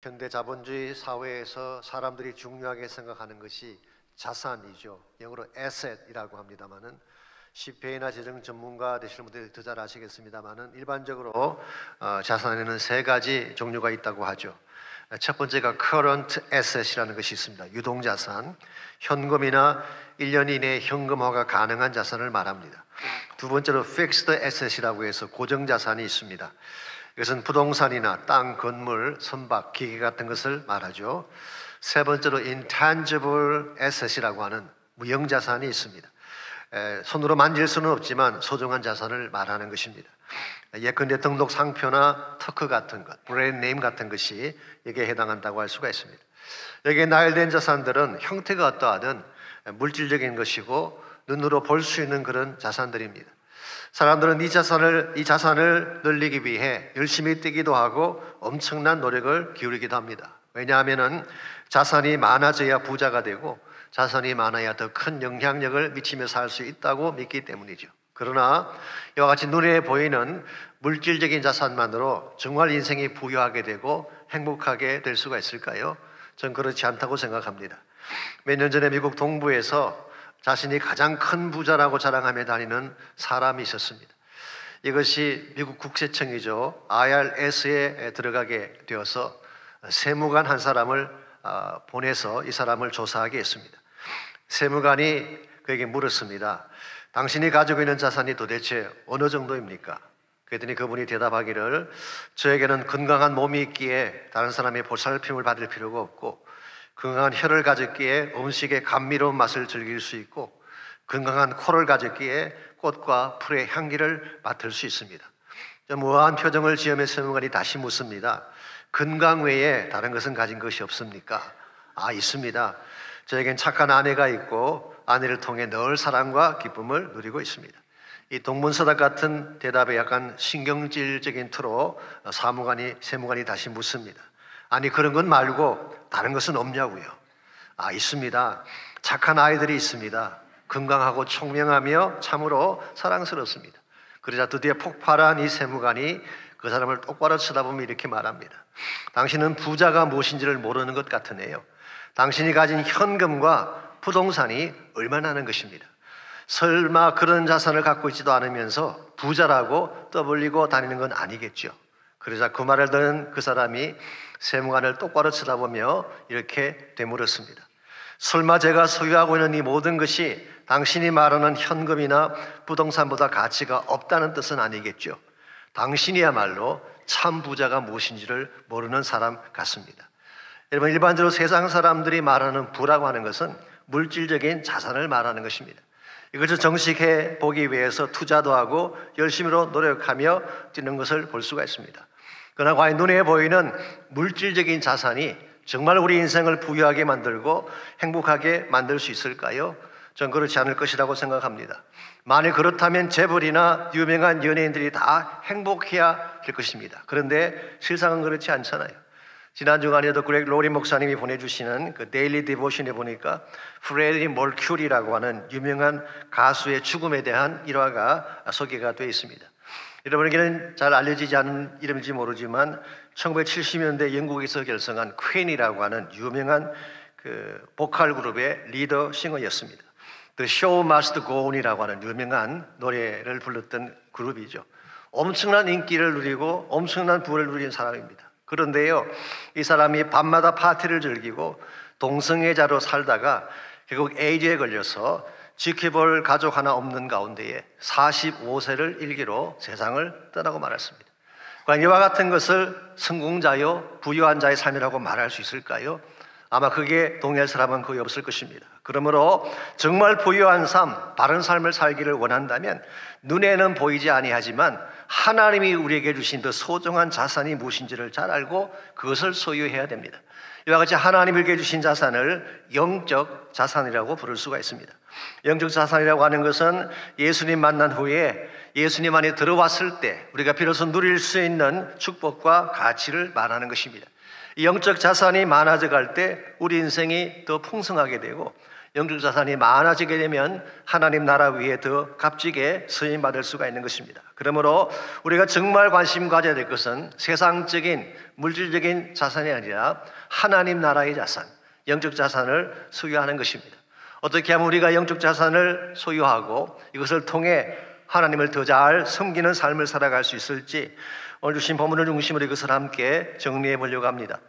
현대 자본주의 사회에서 사람들이 중요하게 생각하는 것이 자산이죠. 영어로 asset이라고 합니다만은 CPA나 재정 전문가 되시는 분들이 더 잘 아시겠습니다만은 일반적으로 자산에는 세 가지 종류가 있다고 하죠. 첫 번째가 current asset이라는 것이 있습니다. 유동자산, 현금이나 1년 이내에 현금화가 가능한 자산을 말합니다. 두 번째로 fixed asset이라고 해서 고정자산이 있습니다. 이것은 부동산이나 땅, 건물, 선박, 기계 같은 것을 말하죠. 세 번째로 intangible asset이라고 하는 무형자산이 있습니다. 손으로 만질 수는 없지만 소중한 자산을 말하는 것입니다. 예컨대 등록 상표나 특허 같은 것, 브랜드 네임 같은 것이 여기에 해당한다고 할 수가 있습니다. 여기에 나열된 자산들은 형태가 어떠하든 물질적인 것이고 눈으로 볼 수 있는 그런 자산들입니다. 사람들은 이 자산을 늘리기 위해 열심히 뛰기도 하고 엄청난 노력을 기울이기도 합니다. 왜냐하면 자산이 많아져야 부자가 되고 자산이 많아야 더 큰 영향력을 미치며 살 수 있다고 믿기 때문이죠. 그러나 이와 같이 눈에 보이는 물질적인 자산만으로 정말 인생이 부유하게 되고 행복하게 될 수가 있을까요? 전 그렇지 않다고 생각합니다. 몇 년 전에 미국 동부에서 자신이 가장 큰 부자라고 자랑하며 다니는 사람이 있었습니다. 이것이 미국 국세청이죠. IRS에 들어가게 되어서 세무관 한 사람을 보내서 이 사람을 조사하게 했습니다. 세무관이 그에게 물었습니다. 당신이 가지고 있는 자산이 도대체 어느 정도입니까? 그랬더니 그분이 대답하기를 저에게는 건강한 몸이 있기에 다른 사람의 보살핌을 받을 필요가 없고 건강한 혀를 가졌기에 음식의 감미로운 맛을 즐길 수 있고 건강한 코를 가졌기에 꽃과 풀의 향기를 맡을 수 있습니다. 무한 표정을 지으며 세무관이 다시 묻습니다. 건강 외에 다른 것은 가진 것이 없습니까? 있습니다. 저에겐 착한 아내가 있고 아내를 통해 늘 사랑과 기쁨을 누리고 있습니다. 이 동문서답 같은 대답에 약간 신경질적인 투로 세무관이 다시 묻습니다. 아니 그런 건 말고 다른 것은 없냐고요? 있습니다. 착한 아이들이 있습니다. 건강하고 총명하며 참으로 사랑스럽습니다. 그러자 드디어 폭발한 이 세무관이 그 사람을 똑바로 쳐다보며 이렇게 말합니다. 당신은 부자가 무엇인지를 모르는 것 같으네요. 당신이 가진 현금과 부동산이 얼마나 하는 것입니다. 설마 그런 자산을 갖고 있지도 않으면서 부자라고 떠벌리고 다니는 건 아니겠죠. 그러자 그 말을 듣는 그 사람이 세무관을 똑바로 쳐다보며 이렇게 되물었습니다. 설마 제가 소유하고 있는 이 모든 것이 당신이 말하는 현금이나 부동산보다 가치가 없다는 뜻은 아니겠죠. 당신이야말로 참 부자가 무엇인지를 모르는 사람 같습니다. 여러분, 일반적으로 세상 사람들이 말하는 부라고 하는 것은 물질적인 자산을 말하는 것입니다. 이것을 정식해 보기 위해서 투자도 하고 열심히로 노력하며 뛰는 것을 볼 수가 있습니다. 그러나 과연 눈에 보이는 물질적인 자산이 정말 우리 인생을 부유하게 만들고 행복하게 만들 수 있을까요? 전 그렇지 않을 것이라고 생각합니다. 만일 그렇다면 재벌이나 유명한 연예인들이 다 행복해야 될 것입니다. 그런데 실상은 그렇지 않잖아요. 지난 주간에도 그렉 로리 목사님이 보내주시는 그 데일리 디보션에 보니까 프레디 머큐리라고 하는 유명한 가수의 죽음에 대한 일화가 소개가 되어 있습니다. 여러분에게는 잘 알려지지 않은 이름인지 모르지만 1970년대 영국에서 결성한 퀸이라고 하는 유명한 그 보컬 그룹의 리더 싱어였습니다. The Show Must Go On이라고 하는 유명한 노래를 불렀던 그룹이죠. 엄청난 인기를 누리고 엄청난 부를 누린 사람입니다. 그런데요, 이 사람이 밤마다 파티를 즐기고 동성애자로 살다가 결국 에이즈에 걸려서 지켜볼 가족 하나 없는 가운데에 45세를 일기로 세상을 떠나고 말았습니다. 과연 이와 같은 것을 성공자요, 부유한 자의 삶이라고 말할 수 있을까요? 아마 그게 동의할 사람은 거의 없을 것입니다. 그러므로 정말 부유한 삶, 바른 삶을 살기를 원한다면 눈에는 보이지 아니하지만 하나님이 우리에게 주신 더 소중한 자산이 무엇인지를 잘 알고 그것을 소유해야 됩니다. 이와 같이 하나님께 주신 자산을 영적 자산이라고 부를 수가 있습니다. 영적 자산이라고 하는 것은 예수님 만난 후에 예수님 안에 들어왔을 때 우리가 비로소 누릴 수 있는 축복과 가치를 말하는 것입니다. 이 영적 자산이 많아져 갈 때 우리 인생이 더 풍성하게 되고 영적 자산이 많아지게 되면 하나님 나라 위에 더 값지게 쓰임받을 수가 있는 것입니다. 그러므로 우리가 정말 관심 가져야 될 것은 세상적인 물질적인 자산이 아니라 하나님 나라의 자산, 영적 자산을 소유하는 것입니다. 어떻게 하면 우리가 영적 자산을 소유하고 이것을 통해 하나님을 더 잘 섬기는 삶을 살아갈 수 있을지 오늘 주신 본문을 중심으로 이것을 함께 정리해 보려고 합니다.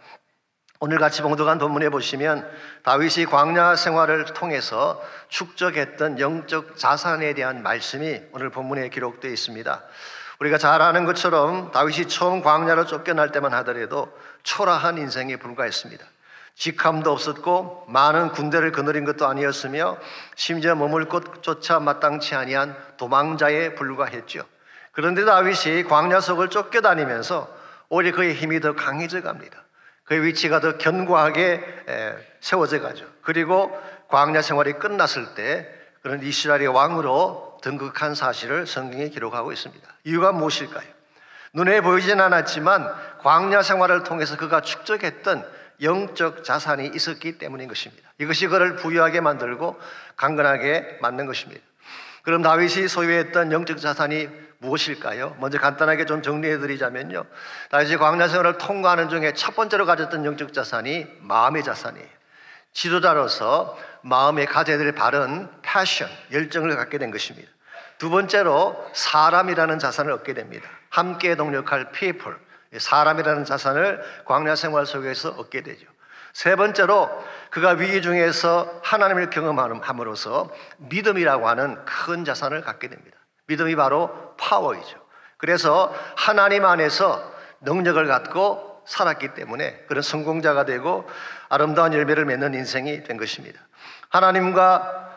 오늘 같이 봉독한 본문에 보시면 다윗이 광야 생활을 통해서 축적했던 영적 자산에 대한 말씀이 오늘 본문에 기록되어 있습니다. 우리가 잘 아는 것처럼 다윗이 처음 광야로 쫓겨날 때만 하더라도 초라한 인생에 불과했습니다. 직함도 없었고 많은 군대를 거느린 것도 아니었으며 심지어 머물 곳조차 마땅치 아니한 도망자에 불과했죠. 그런데 다윗이 광야 속을 쫓겨다니면서 오히려 그의 힘이 더 강해져 갑니다. 그의 위치가 더 견고하게 세워져 가죠. 그리고 광야 생활이 끝났을 때 그런 이스라엘의 왕으로 등극한 사실을 성경에 기록하고 있습니다. 이유가 무엇일까요? 눈에 보이진 않았지만 광야 생활을 통해서 그가 축적했던 영적 자산이 있었기 때문인 것입니다. 이것이 그를 부유하게 만들고 강건하게 만든 것입니다. 그럼 다윗이 소유했던 영적 자산이 무엇일까요? 먼저 간단하게 좀 정리해드리자면요, 다윗이 광야 생활을 통과하는 중에 첫 번째로 가졌던 영적 자산이 마음의 자산이에요. 지도자로서 마음에 가져야 될 바른 패션, 열정을 갖게 된 것입니다. 두 번째로 사람이라는 자산을 얻게 됩니다. 함께 동력할 people, 사람이라는 자산을 광야 생활 속에서 얻게 되죠. 세 번째로 그가 위기 중에서 하나님을 경험함으로써 믿음이라고 하는 큰 자산을 갖게 됩니다. 믿음이 바로 파워이죠. 그래서 하나님 안에서 능력을 갖고 살았기 때문에 그런 성공자가 되고 아름다운 열매를 맺는 인생이 된 것입니다. 하나님과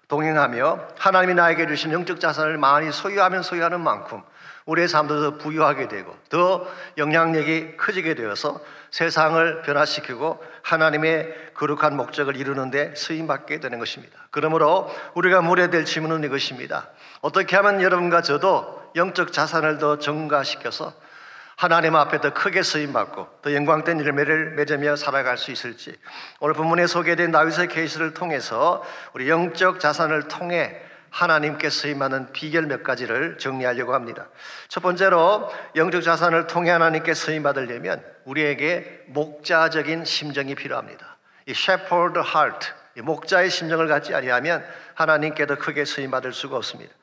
동행하며 하나님이 나에게 주신 영적 자산을 많이 소유하면 소유하는 만큼 우리의 삶도 더 부유하게 되고 더 영향력이 커지게 되어서 세상을 변화시키고 하나님의 거룩한 목적을 이루는 데 쓰임받게 되는 것입니다. 그러므로 우리가 물어야 될 질문은 이것입니다. 어떻게 하면 여러분과 저도 영적 자산을 더 증가시켜서 하나님 앞에 더 크게 쓰임받고 더 영광된 열매를 맺으며 살아갈 수 있을지, 오늘 본문에 소개된 다윗의 케이스를 통해서 우리 영적 자산을 통해 하나님께 쓰임하는 비결 몇 가지를 정리하려고 합니다. 첫 번째로 영적 자산을 통해 하나님께 쓰임받으려면 우리에게 목자적인 심정이 필요합니다. 이 shepherd heart, 이 목자의 심정을 갖지 아니하면 하나님께 더 크게 쓰임받을 수가 없습니다.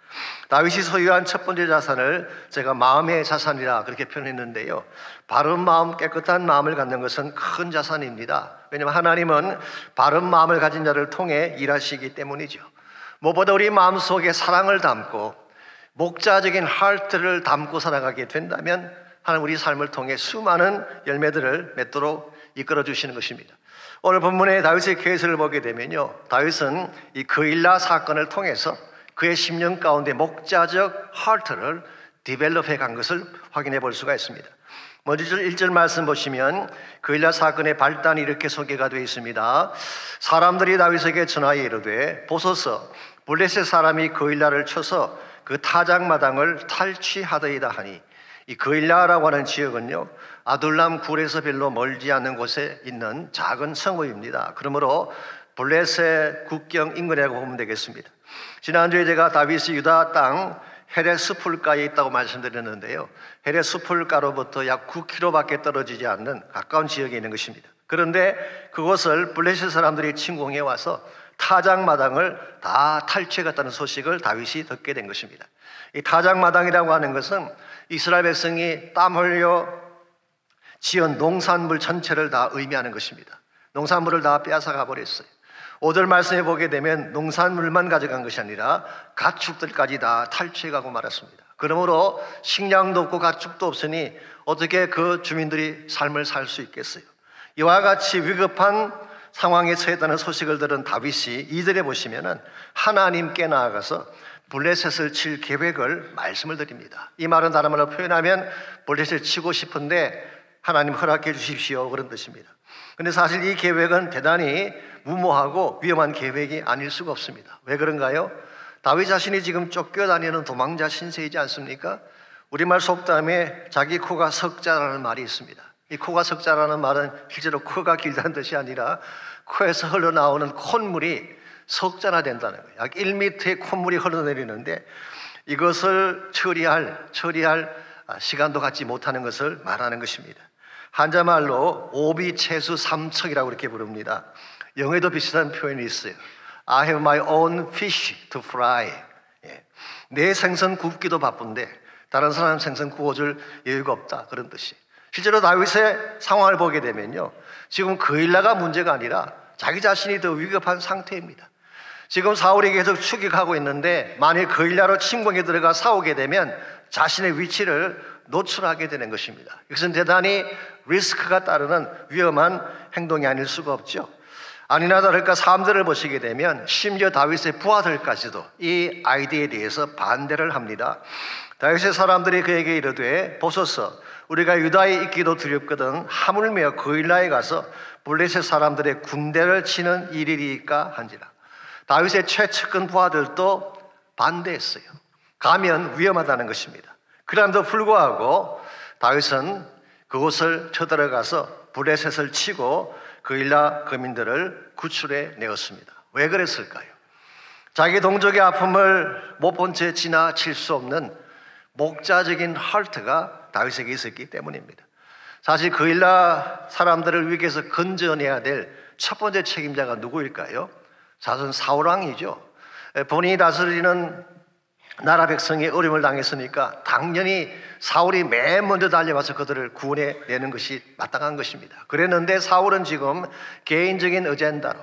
다윗이 소유한 첫 번째 자산을 제가 마음의 자산이라 그렇게 표현했는데요, 바른 마음, 깨끗한 마음을 갖는 것은 큰 자산입니다. 왜냐하면 하나님은 바른 마음을 가진 자를 통해 일하시기 때문이죠. 무엇보다 우리 마음속에 사랑을 담고 목자적인 하트를 담고 살아가게 된다면 하나님 우리 삶을 통해 수많은 열매들을 맺도록 이끌어 주시는 것입니다. 오늘 본문의 다윗의 케이스를 보게 되면요, 다윗은 이 그일라 사건을 통해서 그의 심령 가운데 목자적 하트를 디벨롭해 간 것을 확인해 볼 수가 있습니다. 먼저 1절 말씀 보시면 그일라 사건의 발단이 이렇게 소개가 되어 있습니다. 사람들이 다윗에게 전하여 이르되 보소서 블레셋 사람이 그일라를 쳐서 그 타작마당을 탈취하더이다 하니, 이 그일라라고 하는 지역은요 아둘람 굴에서 별로 멀지 않는 곳에 있는 작은 성읍입니다. 그러므로 블레셋 국경 인근이라고 보면 되겠습니다. 지난주에 제가 다윗이 유다 땅 헤레스풀가에 있다고 말씀드렸는데요, 헤레스풀가로부터 약 9km밖에 떨어지지 않는 가까운 지역에 있는 것입니다. 그런데 그곳을 블레셋 사람들이 침공해 와서 타작마당을 다 탈취해갔다는 소식을 다윗이 듣게 된 것입니다. 이 타작마당이라고 하는 것은 이스라엘 백성이 땀 흘려 지은 농산물 전체를 다 의미하는 것입니다. 농산물을 다 빼앗아가 버렸어요. 5절 말씀에 보게 되면 농산물만 가져간 것이 아니라 가축들까지 다 탈취해가고 말았습니다. 그러므로 식량도 없고 가축도 없으니 어떻게 그 주민들이 삶을 살 수 있겠어요? 이와 같이 위급한 상황에 처했다는 소식을 들은 다윗이 2절에 보시면은 하나님께 나아가서 블레셋을 칠 계획을 말씀을 드립니다. 이 말은 다른 말로 표현하면 블레셋을 치고 싶은데 하나님 허락해 주십시오, 그런 뜻입니다. 근데 사실 이 계획은 대단히 무모하고 위험한 계획이 아닐 수가 없습니다. 왜 그런가요? 다윗 자신이 지금 쫓겨다니는 도망자 신세이지 않습니까? 우리말 속담에 자기 코가 석자라는 말이 있습니다. 이 코가 석자라는 말은 실제로 코가 길다는 뜻이 아니라 코에서 흘러나오는 콧물이 석자나 된다는 거예요. 약 1m의 콧물이 흘러내리는데 이것을 처리할 시간도 갖지 못하는 것을 말하는 것입니다. 한자말로 오비채수 삼척이라고 이렇게 부릅니다. 영어에도 비슷한 표현이 있어요. I have my own fish to fry. 내 생선 굽기도 바쁜데 다른 사람 생선 구워줄 여유가 없다, 그런 뜻이. 실제로 다윗의 상황을 보게 되면요, 지금 그일라가 문제가 아니라 자기 자신이 더 위급한 상태입니다. 지금 사울이 계속 추격하고 있는데 만일 그일라로 침공에 들어가 싸우게 되면 자신의 위치를 노출하게 되는 것입니다. 이것은 대단히 리스크가 따르는 위험한 행동이 아닐 수가 없죠. 아니나 다를까 사람들을 보시게 되면 심지어 다윗의 부하들까지도 이 아이디어에 대해서 반대를 합니다. 다윗의 사람들이 그에게 이르되 보소서, 우리가 유다에 있기도 두렵거든 하물며 그일라에 가서 블레셋 사람들의 군대를 치는 일이리까 한지라. 다윗의 최측근 부하들도 반대했어요. 가면 위험하다는 것입니다. 그럼에도 불구하고 다윗은 그곳을 쳐들어가서 블레셋을 치고 그일라 거민들을 구출해 내었습니다. 왜 그랬을까요? 자기 동족의 아픔을 못 본 채 지나칠 수 없는 목자적인 하트가 다윗에게 있었기 때문입니다. 사실 그일라 사람들을 위기에서 건져내야 될 첫 번째 책임자가 누구일까요? 사실 사울왕이죠. 본인이 다스리는 나라 백성이 어려움을 당했으니까 당연히 사울이 맨 먼저 달려와서 그들을 구원해 내는 것이 마땅한 것입니다. 그랬는데 사울은 지금 개인적인 어젠다로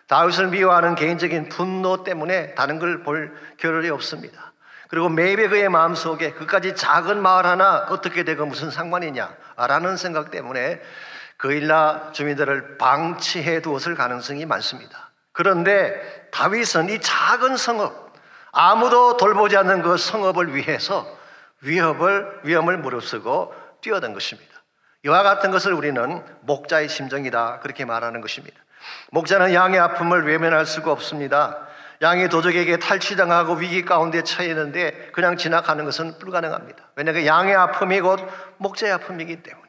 다윗을 미워하는 개인적인 분노 때문에 다른 걸 볼 겨를이 없습니다. 그리고 매일 그의 마음속에 그까지 작은 마을 하나 어떻게 되고 무슨 상관이냐라는 생각 때문에 그일라 주민들을 방치해 두었을 가능성이 많습니다. 그런데 다윗은 이 작은 성읍, 아무도 돌보지 않는 그 성읍을 위해서 위험을 무릅쓰고 뛰어든 것입니다. 이와 같은 것을 우리는 목자의 심정이다, 그렇게 말하는 것입니다. 목자는 양의 아픔을 외면할 수가 없습니다. 양이 도적에게 탈취당하고 위기 가운데 처해 있는데 그냥 지나가는 것은 불가능합니다. 왜냐하면 그 양의 아픔이 곧 목자의 아픔이기 때문에.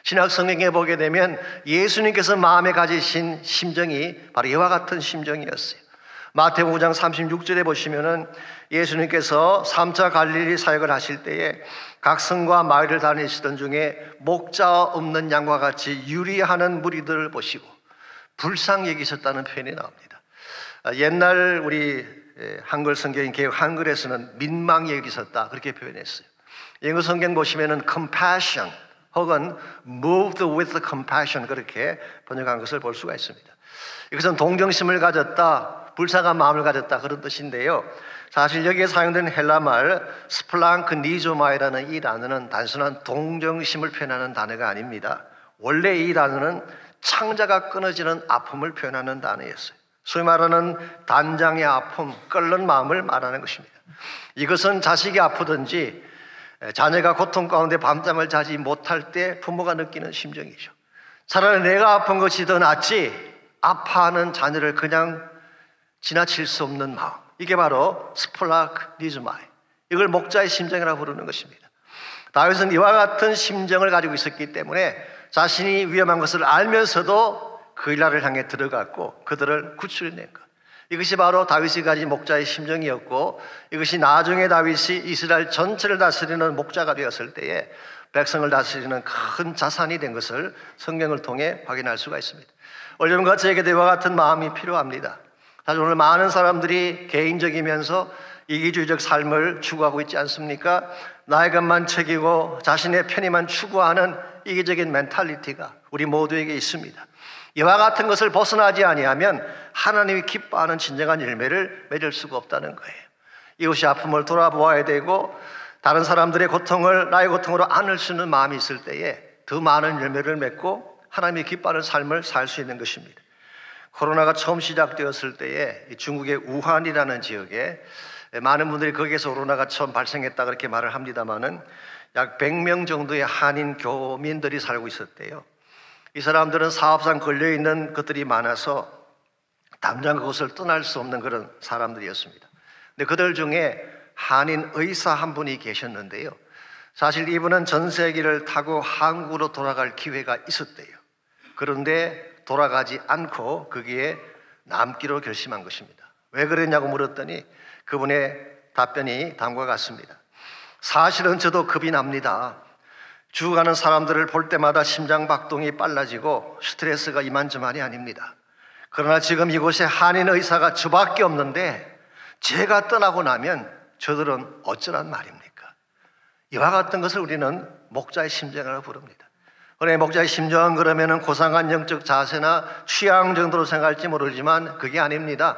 신약 성경에 보게 되면 예수님께서 마음에 가지신 심정이 바로 이와 같은 심정이었어요. 마태복음 5장 36절에 보시면은 예수님께서 3차 갈릴리 사역을 하실 때에 각 성과 마을을 다니시던 중에 목자 없는 양과 같이 유리하는 무리들을 보시고 불쌍히 여기셨다는 표현이 나옵니다. 옛날 우리 한글 성경인 개역 한글에서는 민망히 여기셨다, 그렇게 표현했어요. 영어 성경 보시면은 compassion 혹은 moved with compassion, 그렇게 번역한 것을 볼 수가 있습니다. 이것은 동정심을 가졌다, 불쌍한 마음을 가졌다, 그런 뜻인데요. 사실 여기에 사용된 헬라말 스플랑크니조마이라는 이 단어는 단순한 동정심을 표현하는 단어가 아닙니다. 원래 이 단어는 창자가 끊어지는 아픔을 표현하는 단어였어요. 소위 말하는 단장의 아픔, 끓는 마음을 말하는 것입니다. 이것은 자식이 아프든지 자녀가 고통 가운데 밤잠을 자지 못할 때 부모가 느끼는 심정이죠. 차라리 내가 아픈 것이 더 낫지 아파하는 자녀를 그냥 지나칠 수 없는 마음, 이게 바로 스플라크니즈마이, 이걸 목자의 심정이라고 부르는 것입니다. 다윗은 이와 같은 심정을 가지고 있었기 때문에 자신이 위험한 것을 알면서도 그일라를 향해 들어갔고 그들을 구출해낸 것, 이것이 바로 다윗이 가진 목자의 심정이었고, 이것이 나중에 다윗이 이스라엘 전체를 다스리는 목자가 되었을 때에 백성을 다스리는 큰 자산이 된 것을 성경을 통해 확인할 수가 있습니다. 오늘과 저에게도 이와 같은 마음이 필요합니다. 사실 오늘 많은 사람들이 개인적이면서 이기주의적 삶을 추구하고 있지 않습니까? 나의 것만 챙기고 자신의 편의만 추구하는 이기적인 멘탈리티가 우리 모두에게 있습니다. 이와 같은 것을 벗어나지 아니하면 하나님이 기뻐하는 진정한 열매를 맺을 수가 없다는 거예요. 이웃의 아픔을 돌아보아야 되고 다른 사람들의 고통을 나의 고통으로 안을 수 있는 마음이 있을 때에 더 많은 열매를 맺고 하나님이 기뻐하는 삶을 살 수 있는 것입니다. 코로나가 처음 시작되었을 때에 중국의 우한이라는 지역에 많은 분들이 거기에서 코로나가 처음 발생했다 그렇게 말을 합니다마는 약 100명 정도의 한인 교민들이 살고 있었대요. 이 사람들은 사업상 걸려있는 것들이 많아서 당장 그것을 떠날 수 없는 그런 사람들이었습니다. 근데 그들 중에 한인 의사 한 분이 계셨는데요, 사실 이분은 전세기를 타고 한국으로 돌아갈 기회가 있었대요. 그런데 돌아가지 않고 거기에 남기로 결심한 것입니다. 왜 그랬냐고 물었더니 그분의 답변이 다음과 같습니다. 사실은 저도 겁이 납니다. 죽어가는 사람들을 볼 때마다 심장박동이 빨라지고 스트레스가 이만저만이 아닙니다. 그러나 지금 이곳에 한인 의사가 저밖에 없는데 제가 떠나고 나면 저들은 어쩌란 말입니까? 이와 같은 것을 우리는 목자의 심정이라고 부릅니다. 그러나 목자의 심정은 그러면은 고상한 영적 자세나 취향 정도로 생각할지 모르지만 그게 아닙니다.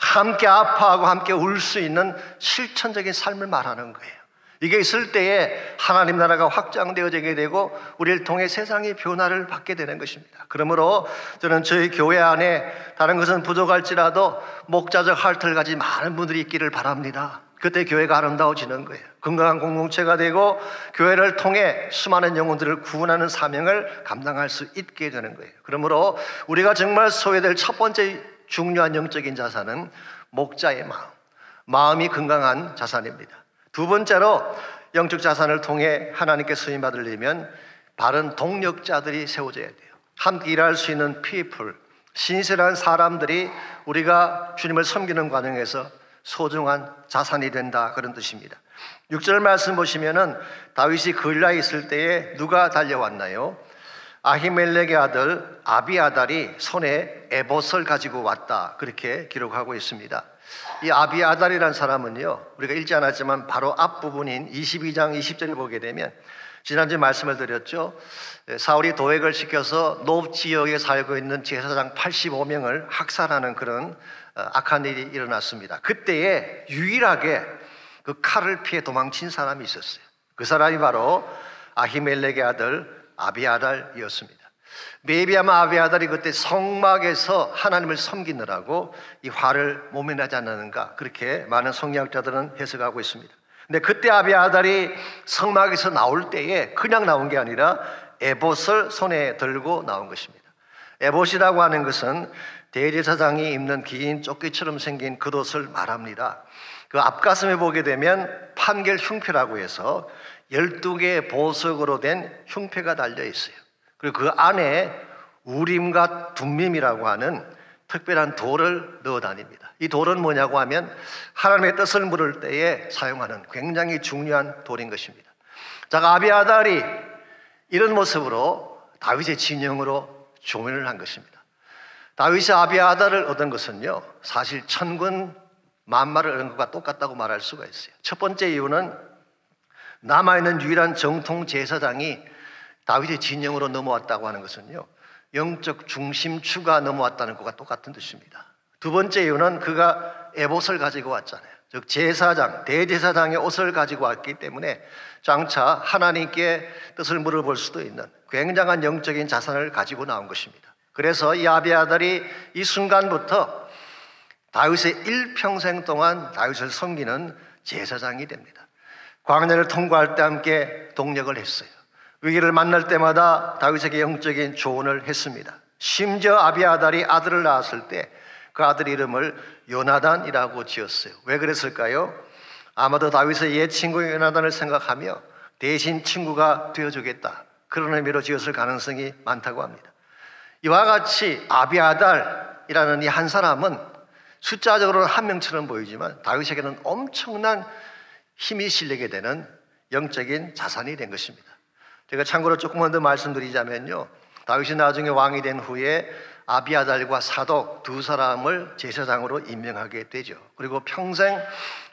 함께 아파하고 함께 울 수 있는 실천적인 삶을 말하는 거예요. 이게 있을 때에 하나님 나라가 확장되어지게 되고 우리를 통해 세상이 변화를 받게 되는 것입니다. 그러므로 저는 저희 교회 안에 다른 것은 부족할지라도 목자적 할터를 가진 많은 분들이 있기를 바랍니다. 그때 교회가 아름다워지는 거예요. 건강한 공동체가 되고 교회를 통해 수많은 영혼들을 구원하는 사명을 감당할 수 있게 되는 거예요. 그러므로 우리가 정말 소유될 첫 번째 중요한 영적인 자산은 목자의 마음이 건강한 자산입니다. 두 번째로 영적 자산을 통해 하나님께 쓰임 받으려면 바른 동력자들이 세워져야 돼요. 함께 일할 수 있는 people, 신실한 사람들이 우리가 주님을 섬기는 과정에서 소중한 자산이 된다, 그런 뜻입니다. 6절 말씀 보시면은 다윗이 걸라에 있을 때에 누가 달려왔나요? 아히멜렉의 아들 아비아달이 손에 에봇을 가지고 왔다, 그렇게 기록하고 있습니다. 이 아비아달이라는 사람은요, 우리가 읽지 않았지만 바로 앞부분인 22장 20절을 보게 되면 지난주에 말씀을 드렸죠. 사울이 도액을 시켜서 노브 지역에 살고 있는 제사장 85명을 학살하는 그런 악한 일이 일어났습니다. 그때에 유일하게 그 칼을 피해 도망친 사람이 있었어요. 그 사람이 바로 아히멜렉의 아들 아비아달이었습니다. 메비아마 아비아달이 그때 성막에서 하나님을 섬기느라고 이 화를 모면하지 않았는가, 그렇게 많은 성경학자들은 해석하고 있습니다. 근데 그때 아비아달이 성막에서 나올 때에 그냥 나온 게 아니라 에봇을 손에 들고 나온 것입니다. 에봇이라고 하는 것은 대제사장이 입는 긴 조끼처럼 생긴 겉옷을 말합니다. 그 앞가슴에 보게 되면 판결 흉패라고 해서 12개의 보석으로 된 흉패가 달려 있어요. 그리고 그 안에 우림과 둠밈이라고 하는 특별한 돌을 넣어 다닙니다. 이 돌은 뭐냐고 하면 하나님의 뜻을 물을 때에 사용하는 굉장히 중요한 돌인 것입니다. 자, 아비아달이 이런 모습으로 다윗의 진영으로 조문을 한 것입니다. 다윗이 아비아달을 얻은 것은요, 사실 천군 만마를 얻은 것과 똑같다고 말할 수가 있어요. 첫 번째 이유는 남아있는 유일한 정통 제사장이 다윗의 진영으로 넘어왔다고 하는 것은요, 영적 중심추가 넘어왔다는 것과 똑같은 뜻입니다. 두 번째 이유는 그가 에봇을 가지고 왔잖아요. 즉 제사장, 대제사장의 옷을 가지고 왔기 때문에 장차 하나님께 뜻을 물어볼 수도 있는 굉장한 영적인 자산을 가지고 나온 것입니다. 그래서 이 아비아달이 이 순간부터 다윗의 일평생 동안 다윗을 섬기는 제사장이 됩니다. 광야를 통과할 때 함께 동력을 했어요. 위기를 만날 때마다 다윗에게 영적인 조언을 했습니다. 심지어 아비아달이 아들을 낳았을 때 그 아들 이름을 요나단이라고 지었어요. 왜 그랬을까요? 아마도 다윗의 옛 친구 요나단을 생각하며 대신 친구가 되어주겠다, 그런 의미로 지었을 가능성이 많다고 합니다. 이와 같이 아비아달이라는 이 한 사람은 숫자적으로는 한 명처럼 보이지만 다윗에게는 엄청난 힘이 실리게 되는 영적인 자산이 된 것입니다. 제가 참고로 조금만 더 말씀드리자면요, 다윗이 나중에 왕이 된 후에 아비아달과 사독 두 사람을 제사장으로 임명하게 되죠. 그리고 평생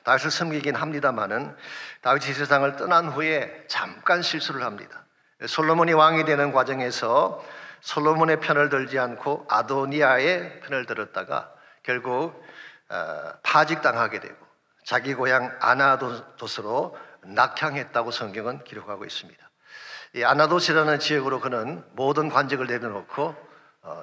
다윗을 섬기긴 합니다마는 다윗이 제사장을 떠난 후에 잠깐 실수를 합니다. 솔로몬이 왕이 되는 과정에서 솔로몬의 편을 들지 않고 아도니아의 편을 들었다가 결국 파직당하게 되고 자기 고향 아나도스로 낙향했다고 성경은 기록하고 있습니다. 이 아나도스라는 지역으로 그는 모든 관직을 내려놓고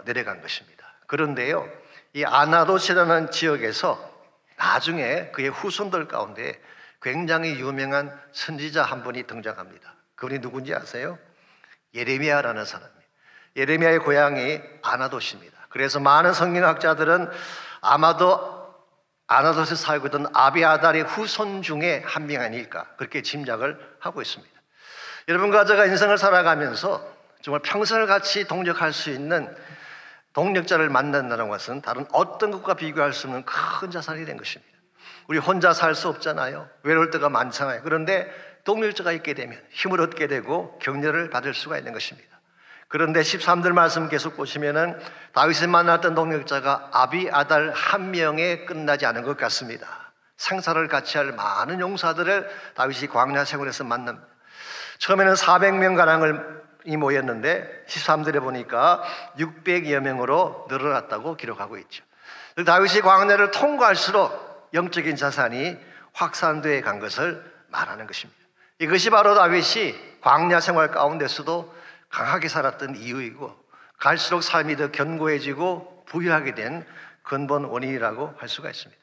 내려간 것입니다. 그런데요, 이 아나도스라는 지역에서 나중에 그의 후손들 가운데 굉장히 유명한 선지자 한 분이 등장합니다. 그분이 누군지 아세요? 예레미야라는 사람이에요. 예레미야의 고향이 아나도스입니다. 그래서 많은 성경학자들은 아마도 아나도스에 살고 있던 아비아달의 후손 중에 한 명 아닐까, 그렇게 짐작을 하고 있습니다. 여러분과 제가 인생을 살아가면서 정말 평생을 같이 동력할 수 있는 동력자를 만난다는 것은 다른 어떤 것과 비교할 수 없는 큰 자산이 된 것입니다. 우리 혼자 살 수 없잖아요. 외로울 때가 많잖아요. 그런데 동력자가 있게 되면 힘을 얻게 되고 격려를 받을 수가 있는 것입니다. 그런데 13절 말씀 계속 보시면은 다윗이 만났던 동력자가 아비아달 한 명에 끝나지 않은 것 같습니다. 상사를 같이 할 많은 용사들을 다윗이 광야 생활에서 만납니다. 처음에는 400명 가량이 모였는데 13절에 보니까 600여 명으로 늘어났다고 기록하고 있죠. 다윗이 광야를 통과할수록 영적인 자산이 확산되어 간 것을 말하는 것입니다. 이것이 바로 다윗이 광야 생활 가운데서도 강하게 살았던 이유이고 갈수록 삶이 더 견고해지고 부유하게 된 근본 원인이라고 할 수가 있습니다.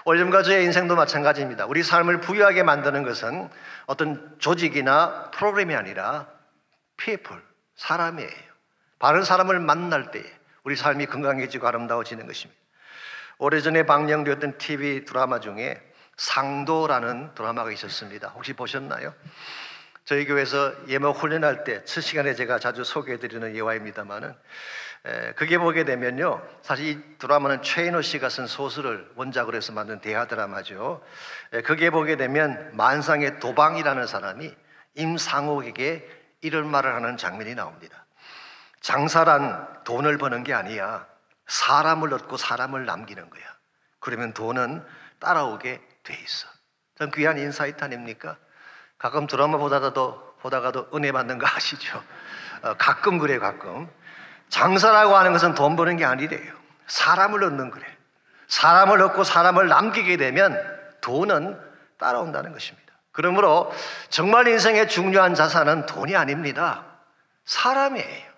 오늘과 저의 인생도 마찬가지입니다. 우리 삶을 부유하게 만드는 것은 어떤 조직이나 프로그램이 아니라 people, 사람이에요. 바른 사람을 만날 때 우리 삶이 건강해지고 아름다워지는 것입니다. 오래전에 방영되었던 TV 드라마 중에 상도라는 드라마가 있었습니다. 혹시 보셨나요? 저희 교회에서 예목 훈련할 때 첫 시간에 제가 자주 소개해드리는 예화입니다만은 그게 보게 되면요, 사실 이 드라마는 최인호 씨가 쓴 소설을 원작으로 해서 만든 대하 드라마죠. 그게 보게 되면 만상의 도방이라는 사람이 임상옥에게 이런 말을 하는 장면이 나옵니다. 장사란 돈을 버는 게 아니야. 사람을 얻고 사람을 남기는 거야. 그러면 돈은 따라오게 돼 있어. 참 귀한 인사이트 아닙니까? 가끔 드라마 보다가도 은혜 받는 거 아시죠? 가끔 그래요, 가끔. 장사라고 하는 것은 돈 버는 게 아니래요. 사람을 얻는 거래. 사람을 얻고 사람을 남기게 되면 돈은 따라온다는 것입니다. 그러므로 정말 인생의 중요한 자산은 돈이 아닙니다. 사람이에요.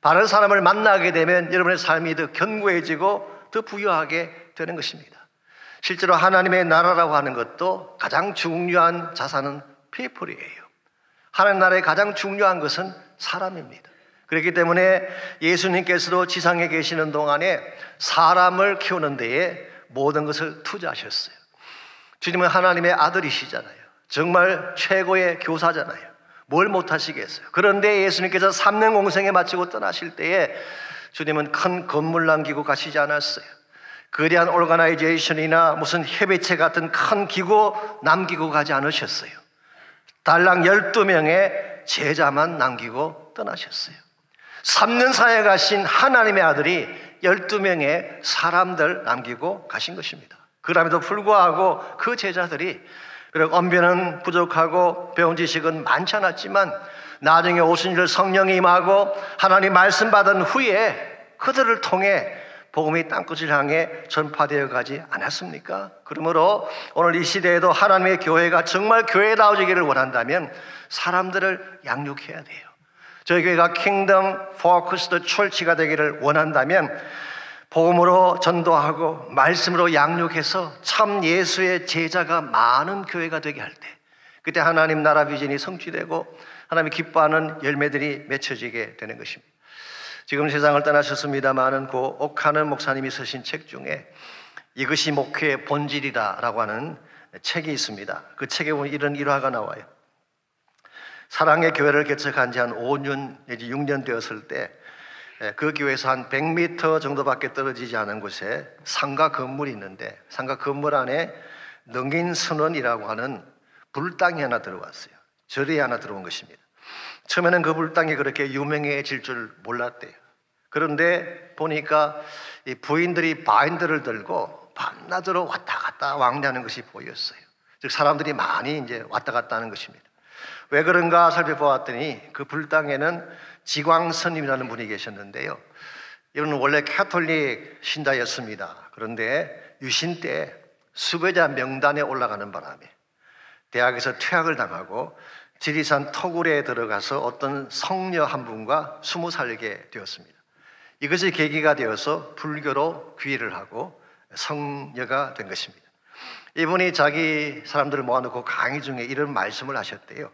바른 사람을 만나게 되면 여러분의 삶이 더 견고해지고 더 부유하게 되는 것입니다. 실제로 하나님의 나라라고 하는 것도 가장 중요한 자산은 people이에요. 하나님 나라의 가장 중요한 것은 사람입니다. 그렇기 때문에 예수님께서도 지상에 계시는 동안에 사람을 키우는 데에 모든 것을 투자하셨어요. 주님은 하나님의 아들이시잖아요. 정말 최고의 교사잖아요. 뭘 못하시겠어요? 그런데 예수님께서 3년 공생에 마치고 떠나실 때에 주님은 큰 건물 남기고 가시지 않았어요. 거대한 오르가나이제이션이나 무슨 협의체 같은 큰 기구 남기고 가지 않으셨어요. 달랑 12명의 제자만 남기고 떠나셨어요. 3년 사이에 가신 하나님의 아들이 12명의 사람들 남기고 가신 것입니다. 그럼에도 불구하고 그 제자들이 비록 언변은 부족하고 배운 지식은 많지 않았지만 나중에 오신 줄 성령이 임하고 하나님 말씀 받은 후에 그들을 통해 복음이 땅끝을 향해 전파되어 가지 않았습니까? 그러므로 오늘 이 시대에도 하나님의 교회가 정말 교회다워지기를 원한다면 사람들을 양육해야 돼요. 저희 교회가 킹덤 포커스드 철치가 되기를 원한다면 복음으로 전도하고 말씀으로 양육해서 참 예수의 제자가 많은 교회가 되게 할 때, 그때 하나님 나라 비전이 성취되고 하나님이 기뻐하는 열매들이 맺혀지게 되는 것입니다. 지금 세상을 떠나셨습니다마는 그 옥하는 목사님이 쓰신 책 중에 이것이 목회의 본질이다라고 하는 책이 있습니다. 그 책에 보면 이런 일화가 나와요. 사랑의 교회를 개척한 지 한 5년 내지 6년 되었을 때 그 교회에서 한 100m 정도밖에 떨어지지 않은 곳에 상가 건물이 있는데 상가 건물 안에 능인선원이라고 하는 불당이 하나 들어왔어요. 절이 하나 들어온 것입니다. 처음에는 그 불당이 그렇게 유명해질 줄 몰랐대요. 그런데 보니까 이 부인들이 바인드를 들고 밤낮으로 왔다 갔다 왕래하는 것이 보였어요. 즉 사람들이 많이 이제 왔다 갔다 하는 것입니다. 왜 그런가 살펴보았더니 그 불당에는 지광스님이라는 분이 계셨는데요. 이분은 원래 캐톨릭 신자였습니다. 그런데 유신 때 수배자 명단에 올라가는 바람에 대학에서 퇴학을 당하고 지리산 토굴에 들어가서 어떤 성녀 한 분과 스무 살게 되었습니다. 이것이 계기가 되어서 불교로 귀의를 하고 성녀가 된 것입니다. 이분이 자기 사람들을 모아놓고 강의 중에 이런 말씀을 하셨대요.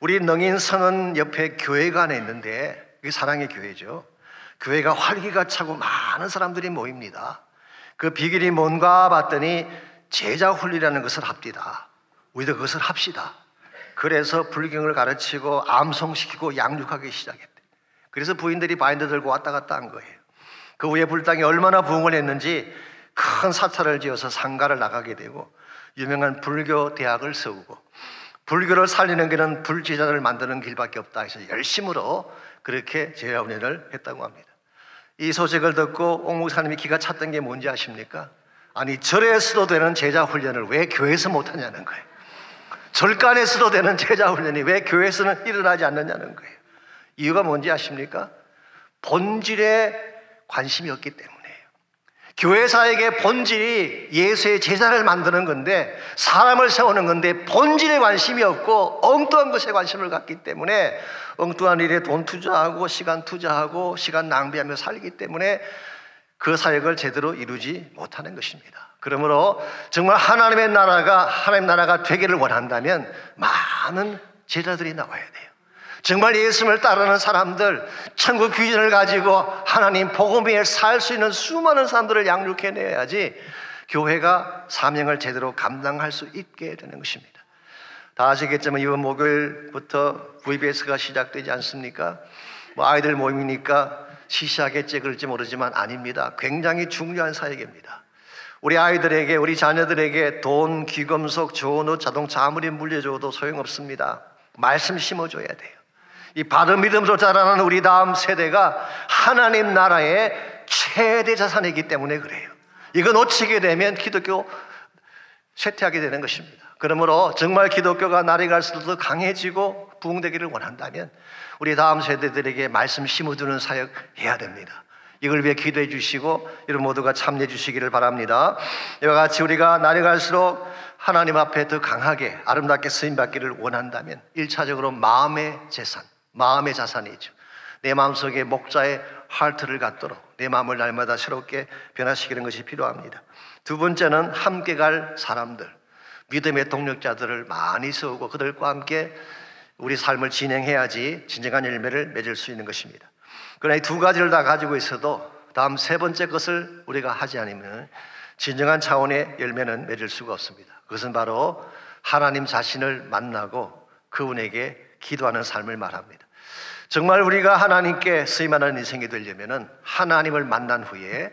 우리 능인선원 옆에 교회가 하나 있는데 이게 사랑의 교회죠. 교회가 활기가 차고 많은 사람들이 모입니다. 그 비결이 뭔가 봤더니 제자 훈련이라는 것을 합디다. 우리도 그것을 합시다. 그래서 불경을 가르치고 암송시키고 양육하기 시작했대. 그래서 부인들이 바인드 들고 왔다 갔다 한 거예요. 그 후에 불당이 얼마나 부흥을 했는지 큰 사찰을 지어서 상가를 나가게 되고 유명한 불교 대학을 세우고 불교를 살리는 길은 불제자를 만드는 길밖에 없다 해서 열심으로 그렇게 제자 훈련을 했다고 합니다. 이 소식을 듣고 옥 목사님이 기가 찼던 게 뭔지 아십니까? 아니, 절에서도 되는 제자 훈련을 왜 교회에서 못하냐는 거예요. 절간에서도 되는 제자 훈련이 왜 교회에서는 일어나지 않느냐는 거예요. 이유가 뭔지 아십니까? 본질에 관심이 없기 때문이에요. 교회사에게 본질이 예수의 제자를 만드는 건데, 사람을 세우는 건데 본질에 관심이 없고 엉뚱한 것에 관심을 갖기 때문에 엉뚱한 일에 돈 투자하고 시간 투자하고 시간 낭비하며 살기 때문에 그 사역을 제대로 이루지 못하는 것입니다. 그러므로 정말 하나님 나라가 되기를 원한다면 많은 제자들이 나와야 돼요. 정말 예수님을 따르는 사람들, 천국 비전을 가지고 하나님 복음 위에 살 수 있는 수많은 사람들을 양육해내야지 교회가 사명을 제대로 감당할 수 있게 되는 것입니다. 다 아시겠지만 이번 목요일부터 VBS가 시작되지 않습니까? 아이들 모임이니까 시시하겠지 그럴지 모르지만 아닙니다. 굉장히 중요한 사역입니다. 우리 아이들에게, 우리 자녀들에게 돈, 귀금속, 좋은 옷, 자동차 아무리 물려줘도 소용없습니다. 말씀 심어줘야 돼요. 이 바른 믿음으로 자라는 우리 다음 세대가 하나님 나라의 최대 자산이기 때문에 그래요. 이거 놓치게 되면 기독교 쇠퇴하게 되는 것입니다. 그러므로 정말 기독교가 날이 갈수록 더 강해지고 부흥되기를 원한다면 우리 다음 세대들에게 말씀 심어주는 사역 해야 됩니다. 이걸 위해 기도해 주시고 여러분 모두가 참여해 주시기를 바랍니다. 이와 같이 우리가 날이 갈수록 하나님 앞에 더 강하게 아름답게 쓰임받기를 원한다면 1차적으로 마음의 재산, 마음의 자산이죠. 내 마음속에 목자의 하트를 갖도록 내 마음을 날마다 새롭게 변화시키는 것이 필요합니다. 두 번째는 함께 갈 사람들, 믿음의 동력자들을 많이 세우고 그들과 함께 우리 삶을 진행해야지 진정한 열매를 맺을 수 있는 것입니다. 그러나 이 두 가지를 다 가지고 있어도 다음 세 번째 것을 우리가 하지 않으면 진정한 차원의 열매는 맺을 수가 없습니다. 그것은 바로 하나님 자신을 만나고 그분에게 기도하는 삶을 말합니다. 정말 우리가 하나님께 쓰임하는 인생이 되려면 하나님을 만난 후에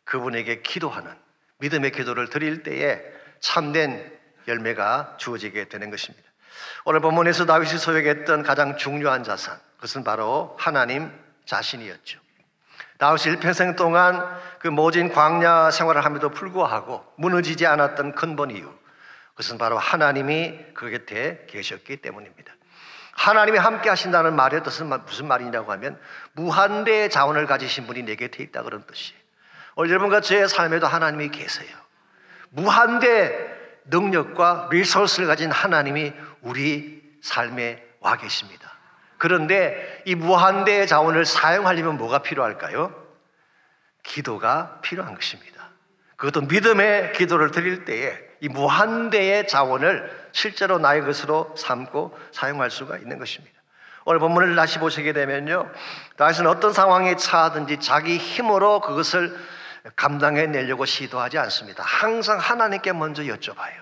그분에게 기도하는 믿음의 기도를 드릴 때에 참된 열매가 주어지게 되는 것입니다. 오늘 본문에서 다윗이 소유했던 가장 중요한 자산, 그것은 바로 하나님 자신이었죠. 다윗이 일평생 동안 그 모진 광야 생활을 함에도 불구하고 무너지지 않았던 근본 이유, 그것은 바로 하나님이 그 곁에 계셨기 때문입니다. 하나님이 함께 하신다는 말의 뜻은 무슨 말이냐고 하면 무한대의 자원을 가지신 분이 내 곁에 있다 그런 뜻이에요. 오늘 여러분과 저의 삶에도 하나님이 계세요. 무한대 능력과 리소스를 가진 하나님이 우리 삶에 와 계십니다. 그런데 이 무한대의 자원을 사용하려면 뭐가 필요할까요? 기도가 필요한 것입니다. 그것도 믿음의 기도를 드릴 때에 이 무한대의 자원을 실제로 나의 것으로 삼고 사용할 수가 있는 것입니다. 오늘 본문을 다시 보시게 되면요, 다윗은 어떤 상황에 처하든지 자기 힘으로 그것을 감당해내려고 시도하지 않습니다. 항상 하나님께 먼저 여쭤봐요.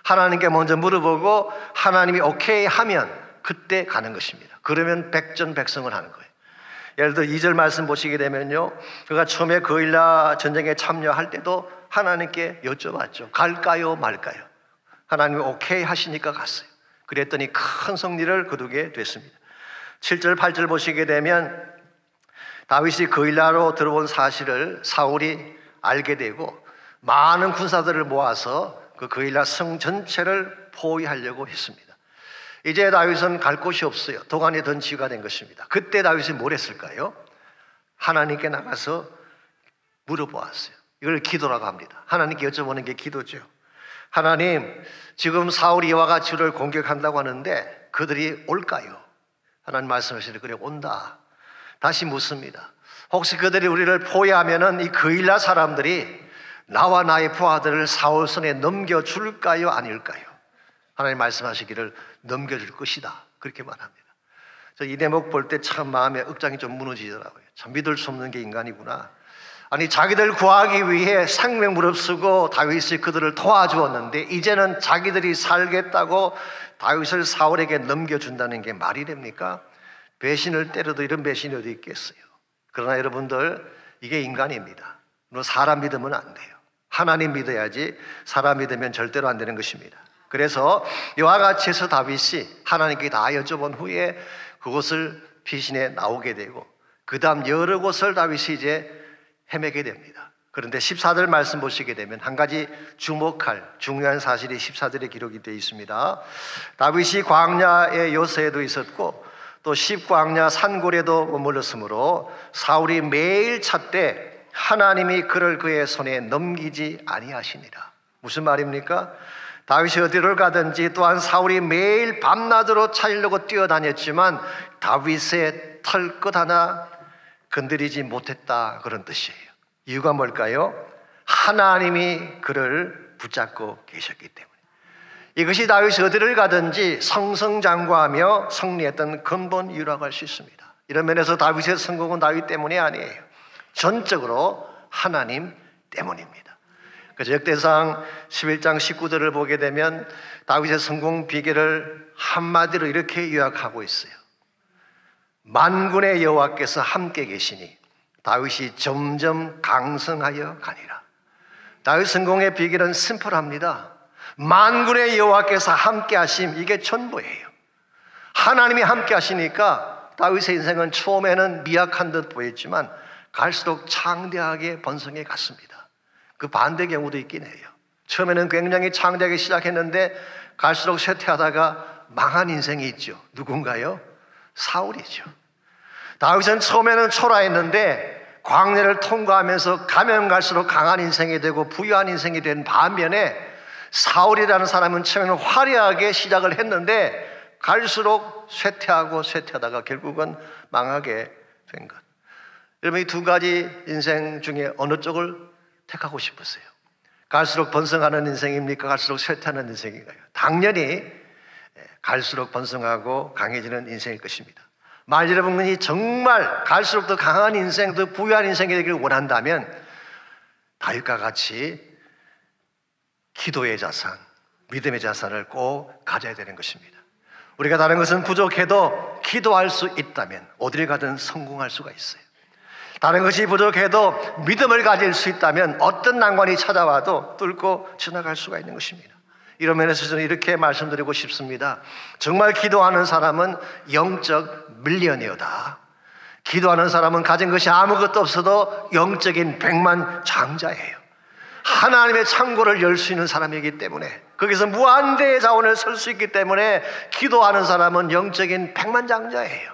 하나님께 먼저 물어보고 하나님이 오케이 하면 그때 가는 것입니다. 그러면 백전백승을 하는 거예요. 예를 들어 2절 말씀 보시게 되면요, 그가 처음에 거일라 전쟁에 참여할 때도 하나님께 여쭤봤죠. 갈까요 말까요? 하나님이 오케이 하시니까 갔어요. 그랬더니 큰 승리를 거두게 됐습니다. 7절 8절 보시게 되면 다윗이 거일라로 들어온 사실을 사울이 알게 되고 많은 군사들을 모아서 그 거일라 성 전체를 포위하려고 했습니다. 이제 다윗은 갈 곳이 없어요. 도간에 든 지가 된 것입니다. 그때 다윗이 뭘 했을까요? 하나님께 나가서 물어보았어요. 이걸 기도라고 합니다. 하나님께 여쭤보는 게 기도죠. 하나님, 지금 사울이 이와 같이 저를 공격한다고 하는데 그들이 올까요? 하나님 말씀하시니 그래 온다. 다시 묻습니다. 혹시 그들이 우리를 포위하면은 이 거일라 사람들이 나와 나의 부하들을 사울 손에 넘겨줄까요? 아닐까요? 하나님 말씀하시기를 넘겨줄 것이다. 그렇게 말합니다. 이 대목 볼 때 참 마음에 억장이 좀 무너지더라고요. 참 믿을 수 없는 게 인간이구나. 아니 자기들 구하기 위해 생명 무릅쓰고 다윗이 그들을 도와주었는데 이제는 자기들이 살겠다고 다윗을 사울에게 넘겨준다는 게 말이 됩니까? 배신을 때려도 이런 배신이 어디 있겠어요. 그러나 여러분들, 이게 인간입니다. 사람 믿으면 안 돼요. 하나님 믿어야지 사람 믿으면 절대로 안 되는 것입니다. 그래서 이와 같이 해서 다윗이 하나님께 다 여쭤본 후에 그곳을 피신해 나오게 되고 그 다음 여러 곳을 다윗이 이제 헤매게 됩니다. 그런데 14절 말씀 보시게 되면 한 가지 주목할 중요한 사실이 14절에 기록이 되어 있습니다. 다윗이 광야의 요새에도 있었고 또 십광야 산골에도 머물렀으므로 사울이 매일 찾되 하나님이 그를 그의 손에 넘기지 아니하시니라. 무슨 말입니까? 다윗이 어디를 가든지 또한 사울이 매일 밤낮으로 찾으려고 뛰어다녔지만 다윗의 털끝 하나 건드리지 못했다, 그런 뜻이에요. 이유가 뭘까요? 하나님이 그를 붙잡고 계셨기 때문에. 이것이 다윗이 어디를 가든지 성성장구하며 승리했던 근본 이유라고 할 수 있습니다. 이런 면에서 다윗의 성공은 다윗 때문이 아니에요. 전적으로 하나님 때문입니다. 그래서 역대상 11장 19절을 보게 되면 다윗의 성공 비결을 한마디로 이렇게 요약하고 있어요. 만군의 여호와께서 함께 계시니 다윗이 점점 강성하여 가니라. 다윗 성공의 비결은 심플합니다. 만군의 여호와께서 함께 하심, 이게 전부예요. 하나님이 함께 하시니까 다윗의 인생은 처음에는 미약한 듯 보였지만 갈수록 창대하게 번성해 갔습니다. 그 반대 경우도 있긴 해요. 처음에는 굉장히 창대하게 시작했는데 갈수록 쇠퇴하다가 망한 인생이 있죠. 누군가요? 사울이죠. 다윗은 처음에는 초라했는데 광야를 통과하면서 가면 갈수록 강한 인생이 되고 부유한 인생이 된 반면에 사울이라는 사람은 처음에는 화려하게 시작을 했는데 갈수록 쇠퇴하다가 결국은 망하게 된 것. 여러분, 이 두 가지 인생 중에 어느 쪽을 택하고 싶으세요? 갈수록 번성하는 인생입니까? 갈수록 쇠퇴하는 인생인가요? 당연히 갈수록 번성하고 강해지는 인생일 것입니다. 만약 여러분이 정말 갈수록 더 강한 인생, 더 부유한 인생이 되기를 원한다면 다윗과 같이 기도의 자산, 믿음의 자산을 꼭 가져야 되는 것입니다. 우리가 다른 것은 부족해도 기도할 수 있다면 어디를 가든 성공할 수가 있어요. 다른 것이 부족해도 믿음을 가질 수 있다면 어떤 난관이 찾아와도 뚫고 지나갈 수가 있는 것입니다. 이런 면에서 저는 이렇게 말씀드리고 싶습니다. 정말 기도하는 사람은 영적 밀리언이어다. 기도하는 사람은 가진 것이 아무것도 없어도 영적인 백만장자예요. 하나님의 창고를 열 수 있는 사람이기 때문에, 거기서 무한대의 자원을 쓸 수 있기 때문에 기도하는 사람은 영적인 백만장자예요.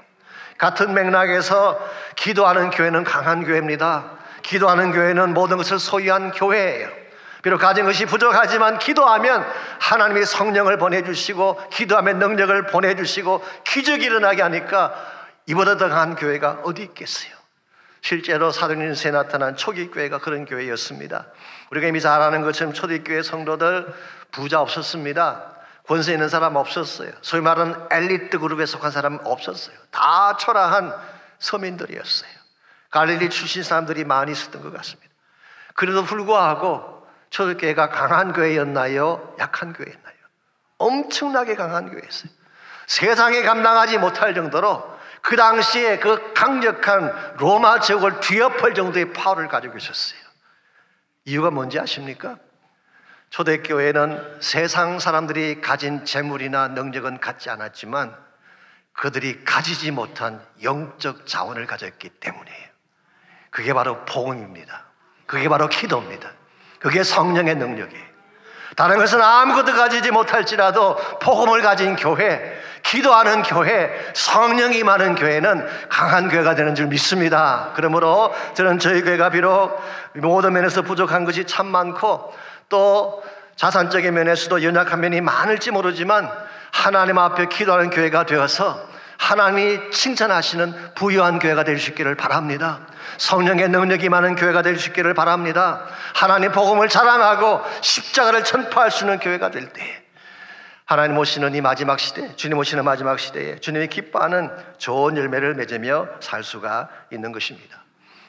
같은 맥락에서 기도하는 교회는 강한 교회입니다. 기도하는 교회는 모든 것을 소유한 교회예요. 비록 가진 것이 부족하지만 기도하면 하나님이 성령을 보내주시고 기도하면 능력을 보내주시고 기적이 일어나게 하니까 이보다 더 강한 교회가 어디 있겠어요? 실제로 사도행전에 나타난 초기 교회가 그런 교회였습니다. 우리가 이미 잘 아는 것처럼 초대교회 성도들 부자 없었습니다. 권세 있는 사람 없었어요. 소위 말하는 엘리트 그룹에 속한 사람 없었어요. 다 초라한 서민들이었어요. 갈릴리 출신 사람들이 많이 있었던 것 같습니다. 그래도 불구하고 초대교회가 강한 교회였나요? 약한 교회였나요? 엄청나게 강한 교회였어요. 세상에 감당하지 못할 정도로 그 당시에 그 강력한 로마 제국을 뒤엎을 정도의 파워를 가지고 있었어요. 이유가 뭔지 아십니까? 초대교회는 세상 사람들이 가진 재물이나 능력은 갖지 않았지만 그들이 가지지 못한 영적 자원을 가졌기 때문이에요. 그게 바로 복음입니다. 그게 바로 기도입니다. 그게 성령의 능력이에요. 다른 것은 아무것도 가지지 못할지라도 복음을 가진 교회, 기도하는 교회, 성령이 많은 교회는 강한 교회가 되는 줄 믿습니다. 그러므로 저는 저희 교회가 비록 모든 면에서 부족한 것이 참 많고 또 자산적인 면에서도 연약한 면이 많을지 모르지만 하나님 앞에 기도하는 교회가 되어서 하나님이 칭찬하시는 부유한 교회가 될 수 있기를 바랍니다. 성령의 능력이 많은 교회가 될 수 있기를 바랍니다. 하나님 복음을 자랑하고 십자가를 전파할 수 있는 교회가 될 때 하나님 오시는 이 마지막 시대, 주님 오시는 마지막 시대에 주님이 기뻐하는 좋은 열매를 맺으며 살 수가 있는 것입니다.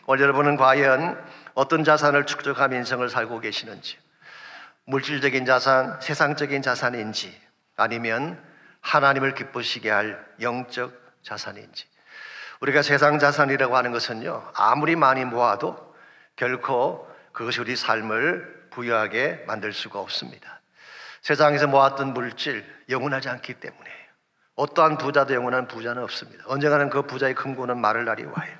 오늘 여러분은 과연 어떤 자산을 축적하며 인생을 살고 계시는지, 물질적인 자산, 세상적인 자산인지 아니면 하나님을 기쁘시게 할 영적 자산인지. 우리가 세상 자산이라고 하는 것은요, 아무리 많이 모아도 결코 그것이 우리 삶을 부유하게 만들 수가 없습니다. 세상에서 모았던 물질 영원하지 않기 때문에 어떠한 부자도 영원한 부자는 없습니다. 언젠가는 그 부자의 금고는 마를 날이 와요.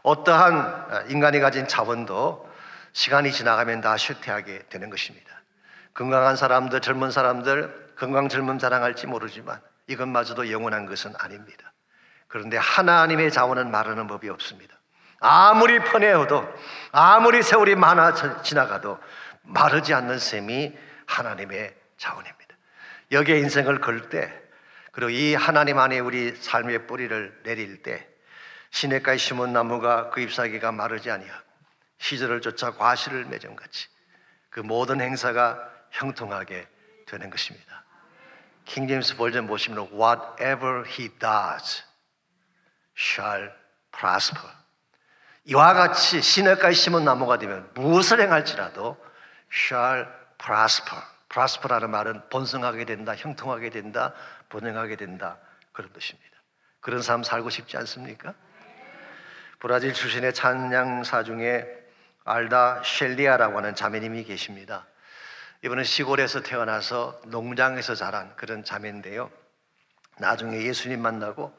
어떠한 인간이 가진 자원도 시간이 지나가면 다 쇠퇴하게 되는 것입니다. 건강한 사람들, 젊은 사람들 건강 젊음 자랑할지 모르지만 이것마저도 영원한 것은 아닙니다. 그런데 하나님의 자원은 마르는 법이 없습니다. 아무리 퍼내어도 아무리 세월이 많아 지나가도 마르지 않는 셈이 하나님의 자원입니다. 여기에 인생을 걸 때, 그리고 이 하나님 안에 우리 삶의 뿌리를 내릴 때 시냇가에 심은 나무가 그 잎사귀가 마르지 아니하고 시절을 쫓아 과실을 맺음같이 그 모든 행사가 형통하게 되는 것입니다. 킹제임스 버전 보시면 Whatever he does shall prosper. 이와 같이 시냇가에 심은 나무가 되면 무엇을 행할지라도 shall prosper. prosper라는 말은 번성하게 된다, 형통하게 된다, 번영하게 된다, 그런 뜻입니다. 그런 삶 살고 싶지 않습니까? 브라질 출신의 찬양사 중에 알다 셸리아라고 하는 자매님이 계십니다. 이분은 시골에서 태어나서 농장에서 자란 그런 자매인데요, 나중에 예수님 만나고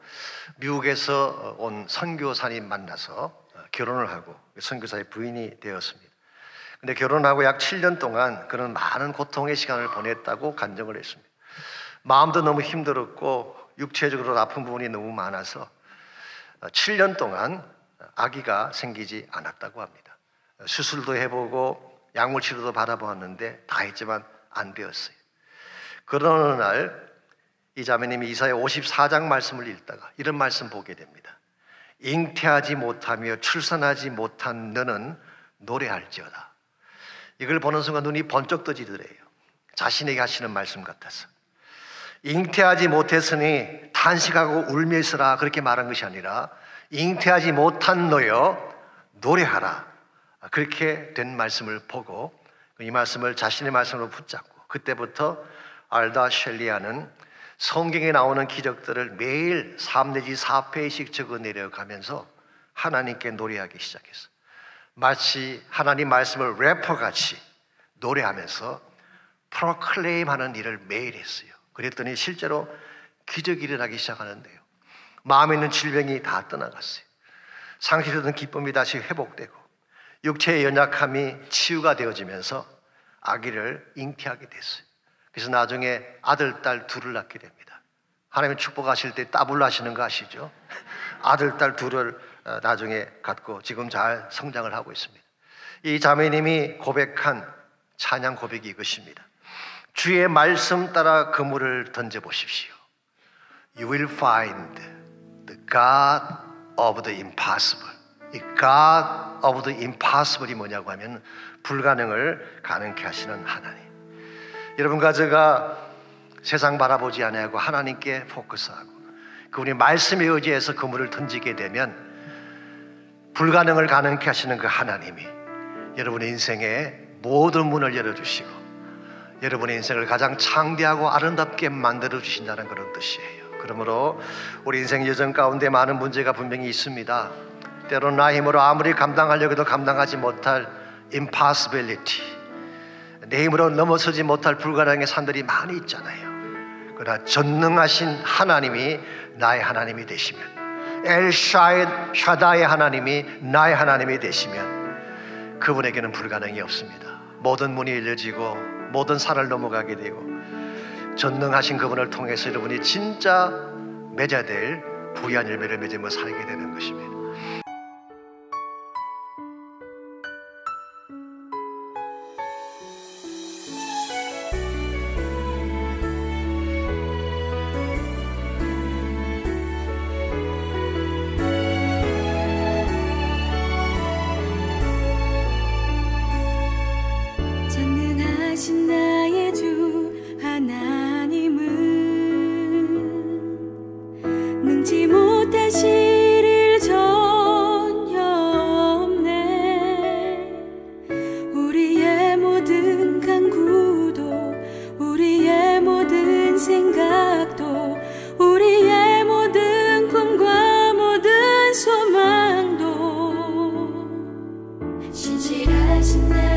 미국에서 온 선교사님 만나서 결혼을 하고 선교사의 부인이 되었습니다. 근데 결혼하고 약 7년 동안 그는 많은 고통의 시간을 보냈다고 간증을 했습니다. 마음도 너무 힘들었고 육체적으로 아픈 부분이 너무 많아서 7년 동안 아기가 생기지 않았다고 합니다. 수술도 해보고 약물 치료도 받아보았는데 다 했지만 안 되었어요. 그러는 날 이 자매님이 이사야 54장 말씀을 읽다가 이런 말씀 보게 됩니다. 잉태하지 못하며 출산하지 못한 너는 노래할지어다. 이걸 보는 순간 눈이 번쩍 떠지더래요. 자신에게 하시는 말씀 같아서. 잉태하지 못했으니 탄식하고 울며 있으라 그렇게 말한 것이 아니라 잉태하지 못한 너여 노래하라, 그렇게 된 말씀을 보고 이 말씀을 자신의 말씀으로 붙잡고 그때부터 알다 셸리아는 성경에 나오는 기적들을 매일 3 내지 4페이지씩 적어 내려가면서 하나님께 노래하기 시작했어요. 마치 하나님 말씀을 래퍼같이 노래하면서 프로클레임하는 일을 매일 했어요. 그랬더니 실제로 기적이 일어나기 시작하는데요, 마음에 있는 질병이 다 떠나갔어요. 상실되던 기쁨이 다시 회복되고 육체의 연약함이 치유가 되어지면서 아기를 잉태하게 됐어요. 그래서 나중에 아들, 딸 둘을 낳게 됩니다. 하나님 축복하실 때 따블로 하시는 거 아시죠? 아들, 딸 둘을 나중에 갖고 지금 잘 성장을 하고 있습니다. 이 자매님이 고백한 찬양 고백이 이것입니다. 주의 말씀 따라 그물을 던져보십시오. You will find the God of the impossible. 이 God of the impossible이 뭐냐고 하면 불가능을 가능케 하시는 하나님. 여러분과 제가 세상 바라보지 않고 하나님께 포커스하고 그분의 말씀에 의지해서 그물을 던지게 되면 불가능을 가능케 하시는 그 하나님이 여러분의 인생에 모든 문을 열어주시고 여러분의 인생을 가장 창대하고 아름답게 만들어주신다는 그런 뜻이에요. 그러므로 우리 인생 여정 가운데 많은 문제가 분명히 있습니다. 때로는 나 힘으로 아무리 감당하려고 해도 감당하지 못할 impossibility, 내 힘으로 넘어서지 못할 불가능의 산들이 많이 있잖아요. 그러나 전능하신 하나님이 나의 하나님이 되시면, 샤다의 하나님이 나의 하나님이 되시면 그분에게는 불가능이 없습니다. 모든 문이 열려지고 모든 산을 넘어가게 되고 전능하신 그분을 통해서 여러분이 진짜 맺어야 될 부유한 열매를 맺으며 살게 되는 것입니다. 전능하신 나의 주 하나님은 능지 못하실 일 신실하신 나